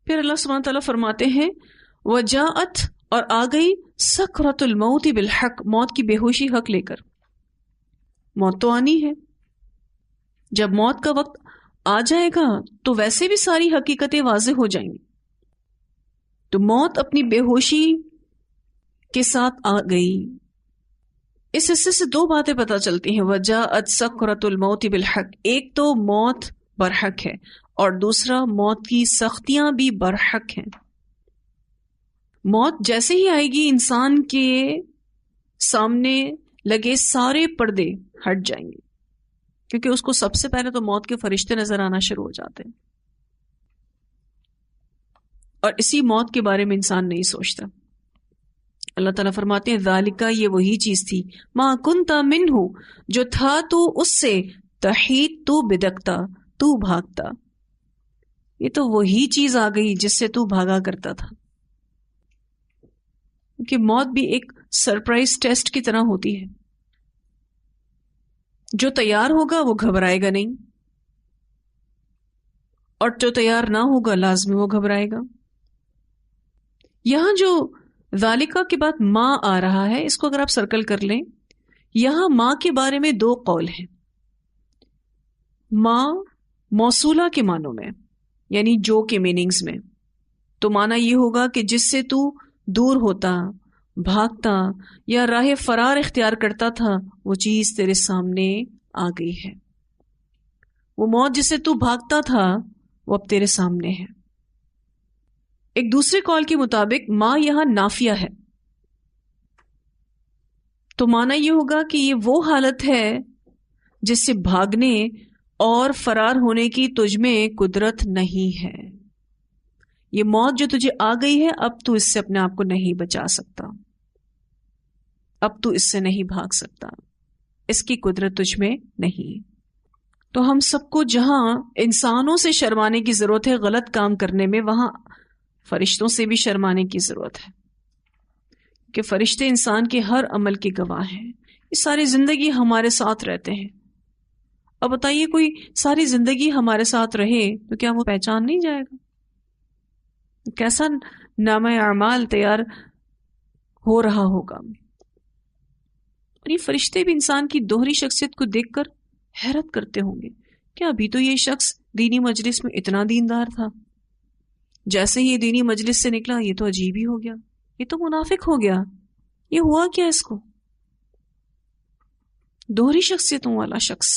پھر اللہ سبحانہ تعالیٰ فرماتے ہیں وجاءت، اور آ گئی سکرۃ الموت بالحق، موت کی بے ہوشی حق لے کر. موت تو آنی ہے. جب موت کا وقت آ جائے گا تو ویسے بھی ساری حقیقتیں واضح ہو جائیں گی. تو موت اپنی بے ہوشی کے ساتھ آ گئی. اس حصے سے دو باتیں پتہ چلتی ہیں. وجاءت سکرۃ الموت بالحق، ایک تو موت برحق ہے، اور دوسرا موت کی سختیاں بھی برحق ہیں. موت جیسے ہی آئے گی انسان کے سامنے لگے سارے پردے ہٹ جائیں گے، کیونکہ اس کو سب سے پہلے تو موت کے فرشتے نظر آنا شروع ہو جاتے ہیں، اور اسی موت کے بارے میں انسان نہیں سوچتا. اللہ تعالیٰ فرماتے ہیں ذالکہ، یہ وہی چیز تھی، ما کنت منہ، جو تھا تو اس سے، تحید، تو بدکتا، تو بھاگتا. یہ تو وہی چیز آ گئی جس سے تو بھاگا کرتا تھا. کہ موت بھی ایک سرپرائز ٹیسٹ کی طرح ہوتی ہے. جو تیار ہوگا وہ گھبرائے گا نہیں، اور جو تیار نہ ہوگا لازمی وہ گھبرائے گا. یہاں جو ذالکہ کے بعد ماں آ رہا ہے، اس کو اگر آپ سرکل کر لیں، یہاں ماں کے بارے میں دو قول ہیں. ماں موصولہ کے معنوں میں، یعنی جو کے میننگز میں، تو معنی یہ ہوگا کہ جس سے تو دور ہوتا، بھاگتا یا راہ فرار اختیار کرتا تھا، وہ چیز تیرے سامنے آ گئی ہے. وہ موت جس سے تو بھاگتا تھا وہ اب تیرے سامنے ہے. ایک دوسرے قول کے مطابق ماں یہاں نافیہ ہے، تو معنی یہ ہوگا کہ یہ وہ حالت ہے جس سے بھاگنے اور فرار ہونے کی تجھ میں قدرت نہیں ہے. یہ موت جو تجھے آ گئی ہے، اب تو اس سے اپنے آپ کو نہیں بچا سکتا، اب تو اس سے نہیں بھاگ سکتا، اس کی قدرت تجھ میں نہیں. تو ہم سب کو جہاں انسانوں سے شرمانے کی ضرورت ہے غلط کام کرنے میں، وہاں فرشتوں سے بھی شرمانے کی ضرورت ہے، کہ فرشتے انسان کے ہر عمل کے گواہ ہیں. یہ ساری زندگی ہمارے ساتھ رہتے ہیں. اب بتائیے کوئی ساری زندگی ہمارے ساتھ رہے تو کیا وہ پہچان نہیں جائے گا؟ کیسا نامہ اعمال تیار ہو رہا ہوگا. اور یہ فرشتے بھی انسان کی دوہری شخصیت کو دیکھ کر حیرت کرتے ہوں گے. کیا ابھی تو یہ شخص دینی مجلس میں اتنا دیندار تھا، جیسے ہی یہ دینی مجلس سے نکلا یہ تو عجیب ہی ہو گیا، یہ تو منافق ہو گیا، یہ ہوا کیا اس کو؟ دوہری شخصیتوں والا شخص.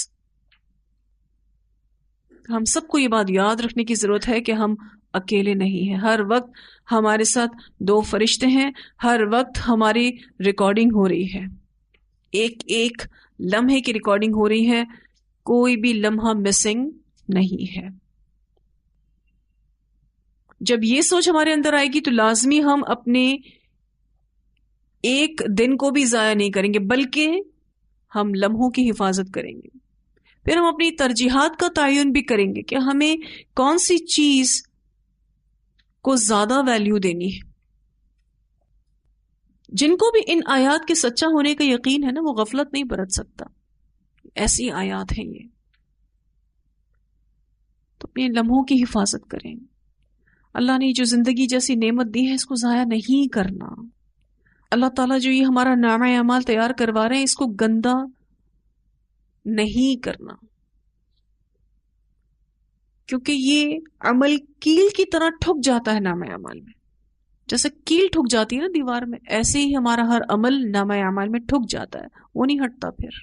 ہم سب کو یہ بات یاد رکھنے کی ضرورت ہے کہ ہم اکیلے نہیں ہیں. ہر وقت ہمارے ساتھ دو فرشتے ہیں، ہر وقت ہماری ریکارڈنگ ہو رہی ہے، ایک ایک لمحے کی ریکارڈنگ ہو رہی ہے، کوئی بھی لمحہ مسنگ نہیں ہے. جب یہ سوچ ہمارے اندر آئے گی تو لازمی ہم اپنے ایک دن کو بھی ضائع نہیں کریں گے، بلکہ ہم لمحوں کی حفاظت کریں گے. پھر ہم اپنی ترجیحات کا تعین بھی کریں گے کہ ہمیں کون سی چیز کو زیادہ ویلیو دینی ہے. جن کو بھی ان آیات کے سچا ہونے کا یقین ہے نا، وہ غفلت نہیں برت سکتا. ایسی آیات ہیں یہ. تو اپنے لمحوں کی حفاظت کریں. اللہ نے جو زندگی جیسی نعمت دی ہے اس کو ضائع نہیں کرنا. اللہ تعالیٰ جو یہ ہمارا نامہ اعمال تیار کروا رہے ہیں اس کو گندا نہیں کرنا، کیونکہ یہ عمل کیل کی طرح ٹھک جاتا ہے نامہ اعمال میں. جیسے کیل ٹھک جاتی ہے نا دیوار میں، ایسے ہی ہمارا ہر عمل نامہ اعمال میں ٹھک جاتا ہے، وہ نہیں ہٹتا پھر،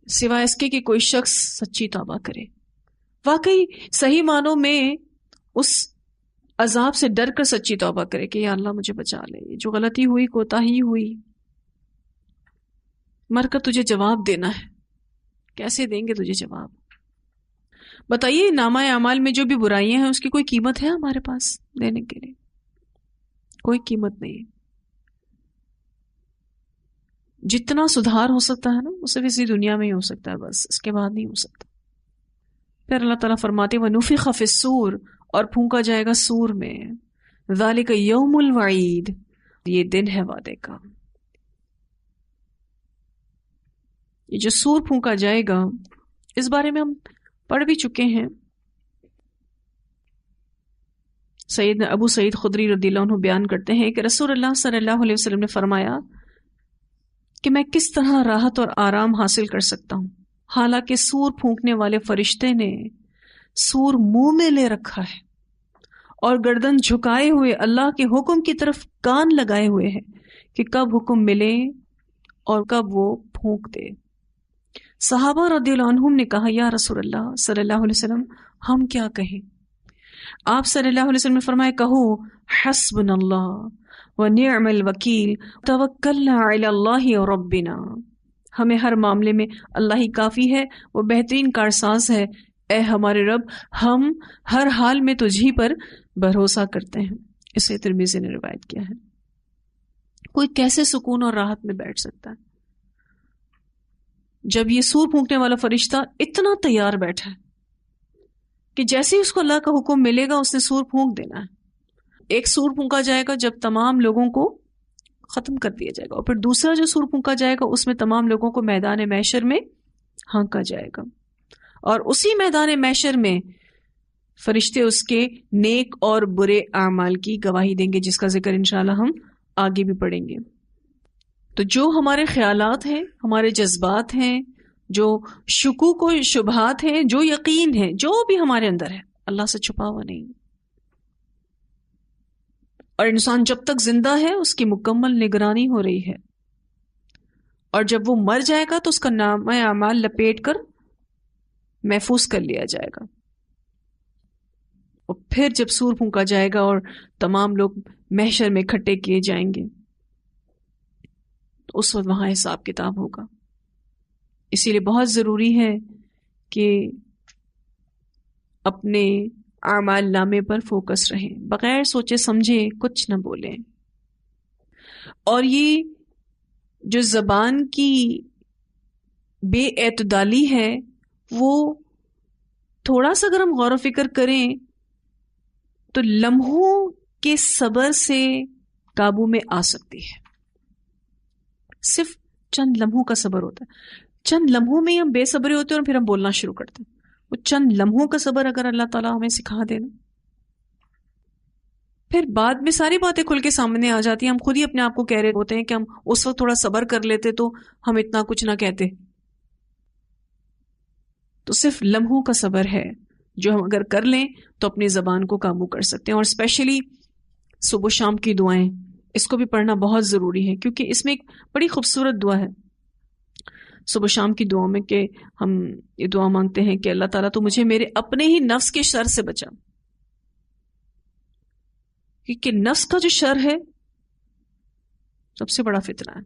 سوائے اس کے کہ کوئی شخص سچی توبہ کرے، واقعی صحیح معنوں میں اس عذاب سے ڈر کر سچی توبہ کرے کہ یا اللہ مجھے بچا لے، جو غلطی ہوئی، کوتاہی ہوئی، مر کر تجھے جواب دینا ہے. کیسے دیں گے تجھے جواب؟ بتائیے نامہ اعمال میں جو بھی برائیاں ہیں اس کی کوئی قیمت ہے ہمارے پاس دینے کے لیے؟ کوئی قیمت نہیں. جتنا سدھار ہو سکتا ہے نا وہ صرف اسی دنیا میں ہی ہو سکتا ہے، بس اس کے بعد نہیں ہو سکتا. پھر اللہ تعالیٰ فرماتے وَنُفِخَ فِي الصُّورِ، اور پھونکا جائے گا سور میں. ذَلِكَ يَوْمُ الْوَعِيدِ، یہ دن ہے وعدے کا. یہ جو سور پھونکا جائے گا اس بارے میں ہم پڑھ بھی چکے ہیں. سیدنا ابو سعید خدری رضی اللہ عنہ بیان کرتے ہیں کہ رسول اللہ صلی اللہ علیہ وسلم نے فرمایا کہ میں کس طرح راحت اور آرام حاصل کر سکتا ہوں، حالانکہ سور پھونکنے والے فرشتے نے سور منہ میں لے رکھا ہے اور گردن جھکائے ہوئے اللہ کے حکم کی طرف کان لگائے ہوئے ہیں کہ کب حکم ملے اور کب وہ پھونک دے۔ صحابہ رضی اللہ عنہم نے کہا یا رسول اللہ صلی اللہ علیہ وسلم ہم کیا کہیں؟ آپ صلی اللہ علیہ وسلم نے فرمایا کہو حسبنا اللہ ونعم الوکیل توکلنا علی اللہ ربنا، ہمیں ہر معاملے میں اللہ ہی کافی ہے، وہ بہترین کارساز ہے، اے ہمارے رب ہم ہر حال میں تجھی پر بھروسہ کرتے ہیں۔ اسے ترمذی نے روایت کیا ہے۔ کوئی کیسے سکون اور راحت میں بیٹھ سکتا ہے جب یہ سور پھونکنے والا فرشتہ اتنا تیار بیٹھا ہے کہ جیسے ہی اس کو اللہ کا حکم ملے گا اس نے سور پھونک دینا ہے۔ ایک سور پھونکا جائے گا جب تمام لوگوں کو ختم کر دیا جائے گا، اور پھر دوسرا جو سور پھونکا جائے گا اس میں تمام لوگوں کو میدان محشر میں ہانکا جائے گا، اور اسی میدان محشر میں فرشتے اس کے نیک اور برے اعمال کی گواہی دیں گے، جس کا ذکر انشاءاللہ ہم آگے بھی پڑھیں گے۔ تو جو ہمارے خیالات ہیں، ہمارے جذبات ہیں، جو شکوک و شبہات ہیں، جو یقین ہے، جو بھی ہمارے اندر ہے، اللہ سے چھپا ہوا نہیں۔ اور انسان جب تک زندہ ہے اس کی مکمل نگرانی ہو رہی ہے، اور جب وہ مر جائے گا تو اس کا نامہ اعمال لپیٹ کر محفوظ کر لیا جائے گا، اور پھر جب سور پھونکا جائے گا اور تمام لوگ محشر میں اکٹھے کیے جائیں گے تو اس وقت وہاں حساب کتاب ہوگا۔ اسی لیے بہت ضروری ہے کہ اپنے اعمال نامے پر فوکس رہیں، بغیر سوچے سمجھے کچھ نہ بولیں۔ اور یہ جو زبان کی بے اعتدالی ہے وہ تھوڑا سا اگر ہم غور و فکر کریں تو لمحوں کے صبر سے قابو میں آ سکتی ہے۔ صرف چند لمحوں کا صبر ہوتا ہے، چند لمحوں میں ہی ہم بے صبرے ہوتے ہیں اور پھر ہم بولنا شروع کرتے ہیں۔ وہ چند لمحوں کا صبر اگر اللہ تعالیٰ ہمیں سکھا دے نا، پھر بعد میں ساری باتیں کھل کے سامنے آ جاتی ہیں، ہم خود ہی اپنے آپ کو کہہ رہے ہوتے ہیں کہ ہم اس وقت تھوڑا صبر کر لیتے تو ہم اتنا کچھ نہ کہتے۔ تو صرف لمحوں کا صبر ہے جو ہم اگر کر لیں تو اپنی زبان کو قابو کر سکتے ہیں۔ اور اسپیشلی صبح و شام کی دعائیں، اس کو بھی پڑھنا بہت ضروری ہے، کیونکہ اس میں ایک بڑی خوبصورت دعا ہے صبح و شام کی دعاؤں میں کہ ہم یہ دعا مانگتے ہیں کہ اللہ تعالیٰ تو مجھے میرے اپنے ہی نفس کے شر سے بچا، کیونکہ نفس کا جو شر ہے سب سے بڑا فتنہ ہے۔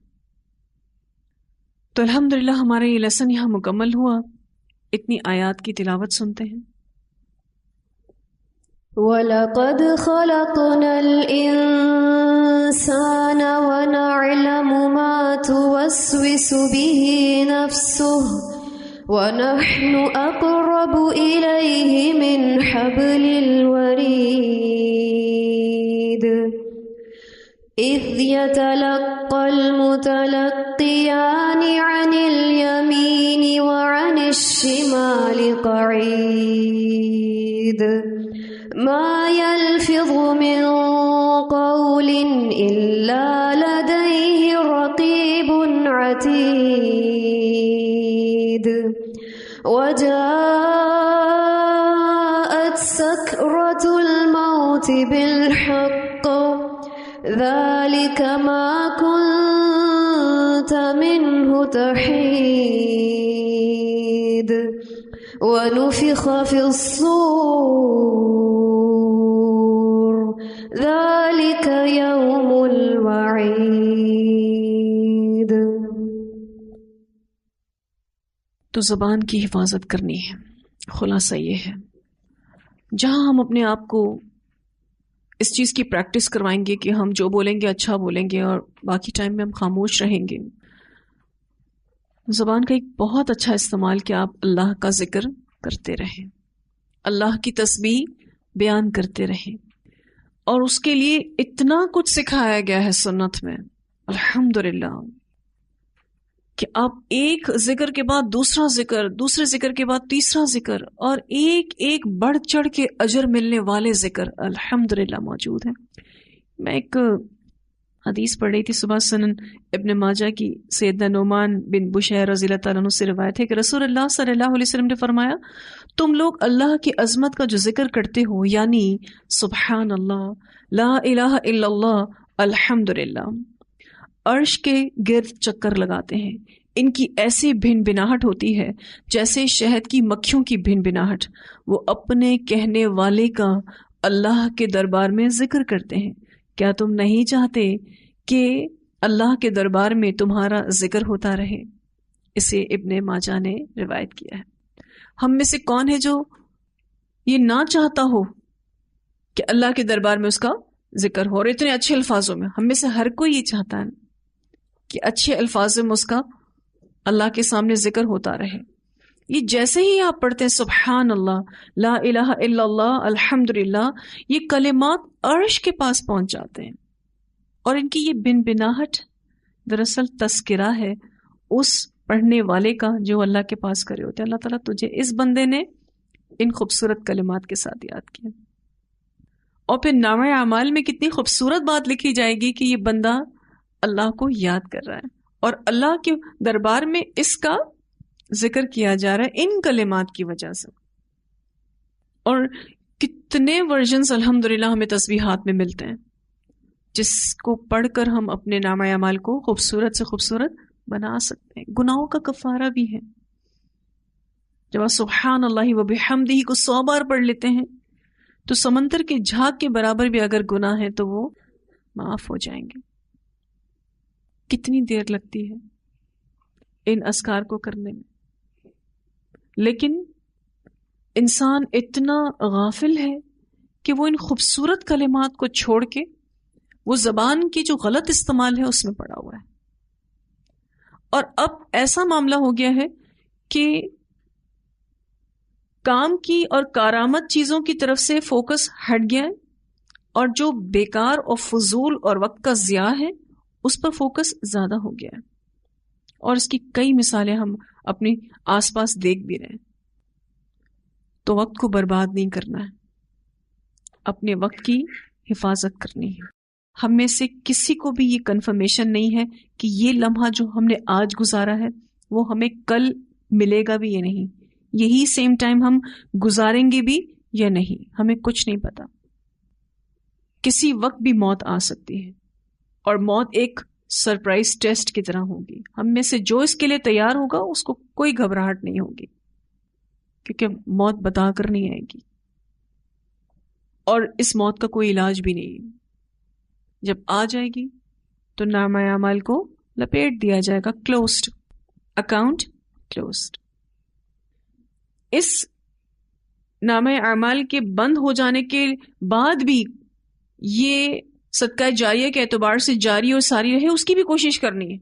تو الحمدللہ ہمارا یہ لیسن یہاں مکمل ہوا۔ اتنی آیات کی تلاوت سنتے ہیں۔ وَلَقَدْ خَلَقْنَا الْإِنسَانَ وَنَعْلَمُ مَا تُوَسْوِسُ بِهِ نَفْسُهُ وَنَحْنُ أَقْرَبُ إِلَيْهِ مِنْ حَبْلِ الْوَرِيدِ إِذْ يَتَلَقَّى الْمُتَلَقِّيَانِ عَنِ الْيَمِينِ وَعَنِ الشِّمَالِ قَعِيدٌ مَا يَلْفِظُ مِنْ قَوْلٍ إِلَّا لَدَيْهِ رَقِيبٌ عَتِيدٌ وَجَاءَتْ سَكْرَةُ الْمَوْتِ بِالْحَقِّ ذَلِكَ مَا كُنْتَ مِنْهُ تَحِيدُ وَنُفِخَ فِي الصُّورِ ذَلِكَ يَوْمُ الْوَعِيدِ۔ تو زبان کی حفاظت کرنی ہے۔ خلاصہ یہ ہے، جہاں ہم اپنے آپ کو اس چیز کی پریکٹس کروائیں گے کہ ہم جو بولیں گے اچھا بولیں گے اور باقی ٹائم میں ہم خاموش رہیں گے، زبان کا ایک بہت اچھا استعمال کہ آپ اللہ کا ذکر کرتے رہیں، اللہ کی تسبیح بیان کرتے رہیں، اور اس کے لیے اتنا کچھ سکھایا گیا ہے سنت میں، الحمدللہ کہ آپ ایک ذکر کے بعد دوسرا ذکر، دوسرے ذکر کے بعد تیسرا ذکر، اور ایک ایک بڑھ چڑھ کے اجر ملنے والے ذکر الحمدللہ موجود ہیں۔ میں ایک حدیث پڑھ رہی تھی صبح، سنن ابن ماجہ کی، سیدنا نعمان بن بشیر رضی اللہ تعالیٰ عنہ سے روایت ہے کہ رسول اللہ صلی اللہ علیہ وسلم نے فرمایا، تم لوگ اللہ کی عظمت کا جو ذکر کرتے ہو، یعنی سبحان اللہ، لا الہ الا اللہ، الحمدللہ، عرش کے گرد چکر لگاتے ہیں، ان کی ایسی بھن بناہٹ ہوتی ہے جیسے شہد کی مکھیوں کی بھن بناہٹ، وہ اپنے کہنے والے کا اللہ کے دربار میں ذکر کرتے ہیں۔ کیا تم نہیں چاہتے کہ اللہ کے دربار میں تمہارا ذکر ہوتا رہے؟ اسے ابن ماجہ نے روایت کیا ہے۔ ہم میں سے کون ہے جو یہ نہ چاہتا ہو کہ اللہ کے دربار میں اس کا ذکر ہو، اور اتنے اچھے الفاظوں میں؟ ہم میں سے ہر کوئی یہ چاہتا ہے کہ اچھے الفاظ میں اس کا اللہ کے سامنے ذکر ہوتا رہے۔ یہ جیسے ہی آپ پڑھتے ہیں سبحان اللہ، لا الہ الا اللہ، الحمدللہ، یہ کلمات عرش کے پاس پہنچ جاتے ہیں، اور ان کی یہ بن بناہٹ دراصل تذکرہ ہے اس پڑھنے والے کا جو اللہ کے پاس کرے ہوتے ہیں۔ اللہ تعالیٰ تجھے اس بندے نے ان خوبصورت کلمات کے ساتھ یاد کیا، اور پھر نامہ اعمال میں کتنی خوبصورت بات لکھی جائے گی کہ یہ بندہ اللہ کو یاد کر رہا ہے، اور اللہ کے دربار میں اس کا ذکر کیا جا رہا ہے ان کلمات کی وجہ سے۔ اور کتنے ورژنز الحمدللہ ہمیں تسبیحات میں ملتے ہیں جس کو پڑھ کر ہم اپنے نامہ اعمال کو خوبصورت سے خوبصورت بنا سکتے ہیں۔ گناہوں کا کفارہ بھی ہے۔ جب آپ سبحان اللہ و بحمدہ کو 100 بار پڑھ لیتے ہیں تو سمندر کے جھاگ کے برابر بھی اگر گناہ ہے تو وہ معاف ہو جائیں گے۔ کتنی دیر لگتی ہے ان اذکار کو کرنے میں، لیکن انسان اتنا غافل ہے کہ وہ ان خوبصورت کلمات کو چھوڑ کے وہ زبان کی جو غلط استعمال ہے اس میں پڑا ہوا ہے۔ اور اب ایسا معاملہ ہو گیا ہے کہ کام کی اور کارآمد چیزوں کی طرف سے فوکس ہٹ گیا ہے، اور جو بیکار اور فضول اور وقت کا ضیاع ہے اس پر فوکس زیادہ ہو گیا ہے، اور اس کی کئی مثالیں ہم اپنے آس پاس دیکھ بھی رہے ہیں۔ تو وقت کو برباد نہیں کرنا ہے، اپنے وقت کی حفاظت کرنی ہے۔ ہم میں سے کسی کو بھی یہ کنفرمیشن نہیں ہے کہ یہ لمحہ جو ہم نے آج گزارا ہے وہ ہمیں کل ملے گا بھی یا نہیں، یہی سیم ٹائم ہم گزاریں گے بھی یا نہیں، ہمیں کچھ نہیں پتا۔ کسی وقت بھی موت آ سکتی ہے، اور موت ایک سرپرائز ٹیسٹ کی طرح ہوگی۔ ہم میں سے جو اس کے لیے تیار ہوگا اس کو کوئی گھبراہٹ نہیں ہوگی، کیونکہ موت بتا کر نہیں آئے گی، اور اس موت کا کوئی علاج بھی نہیں۔ جب آ جائے گی تو نامہ اعمال کو لپیٹ دیا جائے گا، کلوزڈ، اکاؤنٹ کلوزڈ۔ اس نامہ اعمال کے بند ہو جانے کے بعد بھی یہ صدقہ جاریہ کے اعتبار سے جاری اور ساری رہے، اس کی بھی کوشش کرنی ہے،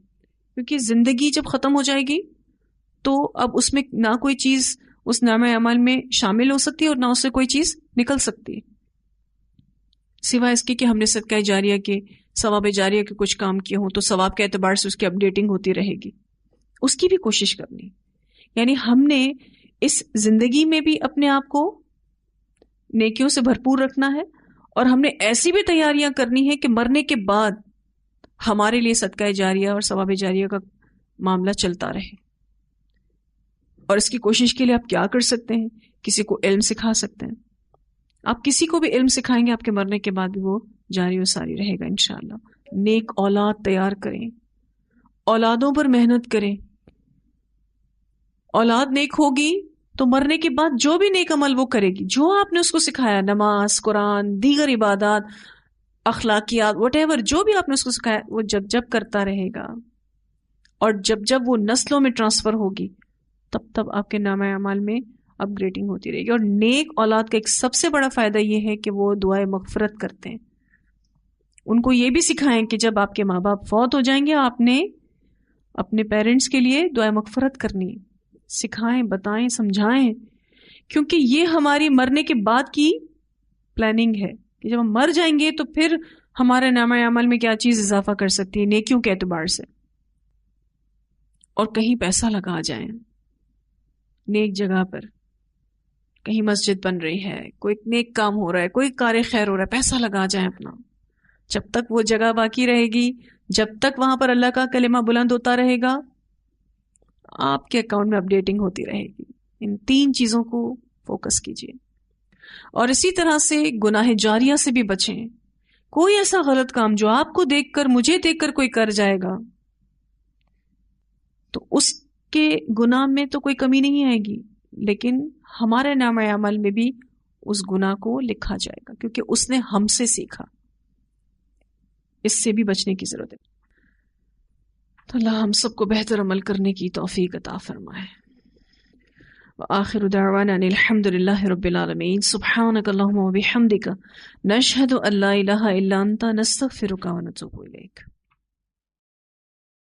کیونکہ زندگی جب ختم ہو جائے گی تو اب اس میں نہ کوئی چیز اس نامہ اعمال میں شامل ہو سکتی ہے اور نہ اس سے کوئی چیز نکل سکتی ہے، سوائے اس کے کہ ہم نے صدقہ جاریہ کے، ثواب جاریہ کے کچھ کام کیے ہوں تو ثواب کے اعتبار سے اس کی اپڈیٹنگ ہوتی رہے گی، اس کی بھی کوشش کرنی۔ یعنی ہم نے اس زندگی میں بھی اپنے آپ کو نیکیوں سے بھرپور رکھنا ہے، اور ہم نے ایسی بھی تیاریاں کرنی ہے کہ مرنے کے بعد ہمارے لیے صدقہ جاریہ اور ثواب جاریہ کا معاملہ چلتا رہے۔ اور اس کی کوشش کے لیے آپ کیا کر سکتے ہیں؟ کسی کو علم سکھا سکتے ہیں۔ آپ کسی کو بھی علم سکھائیں گے آپ کے مرنے کے بعد بھی وہ جاری و ساری رہے گا انشاءاللہ۔ نیک اولاد تیار کریں، اولادوں پر محنت کریں۔ اولاد نیک ہوگی تو مرنے کے بعد جو بھی نیک عمل وہ کرے گی، جو آپ نے اس کو سکھایا، نماز، قرآن، دیگر عبادات، اخلاقیات، وٹ ایور، جو بھی آپ نے اس کو سکھایا، وہ جب جب کرتا رہے گا، اور جب جب وہ نسلوں میں ٹرانسفر ہوگی تب تب آپ کے نامہ اعمال میں اپ گریڈنگ ہوتی رہے گی۔ اور نیک اولاد کا ایک سب سے بڑا فائدہ یہ ہے کہ وہ دعائے مغفرت کرتے ہیں۔ ان کو یہ بھی سکھائیں کہ جب آپ کے ماں باپ فوت ہو جائیں گے آپ نے اپنے پیرنٹس کے لیے دعائے مغفرت کرنی ہے، سکھائیں، بتائیں، سمجھائیں، کیونکہ یہ ہماری مرنے کے بعد کی پلاننگ ہے کہ جب ہم مر جائیں گے تو پھر ہمارے نامہ عمل میں کیا چیز اضافہ کر سکتی ہے نیکیوں کے اعتبار سے۔ اور کہیں پیسہ لگا جائیں نیک جگہ پر، کہیں مسجد بن رہی ہے، کوئی نیک کام ہو رہا ہے، کوئی کار خیر ہو رہا ہے، پیسہ لگا جائیں اپنا. جب تک وہ جگہ باقی رہے گی، جب تک وہاں پر اللہ کا کلمہ بلند ہوتا رہے گا، آپ کے اکاؤنٹ میں اپڈیٹنگ ہوتی رہے گی. ان 3 چیزوں کو فوکس کیجیے. اور اسی طرح سے گناہ جاریہ سے بھی بچیں. کوئی ایسا غلط کام جو آپ کو دیکھ کر، مجھے دیکھ کر کوئی کر جائے گا تو اس کے گناہ میں تو کوئی کمی نہیں آئے گی، لیکن ہمارے نام عمل میں بھی اس گناہ کو لکھا جائے گا، کیونکہ اس نے ہم سے سیکھا. اس سے بھی بچنے کی ضرورت ہے. تو اللہ ہم سب کو بہتر عمل کرنے کی توفیق عطا فرمائے. وآخر دعوانا ان الحمد للہ رب العالمین. سبحانک اللہم وبحمدک، نشہد ان لا الہ الا انت، نستغفرک ونتوب الیک.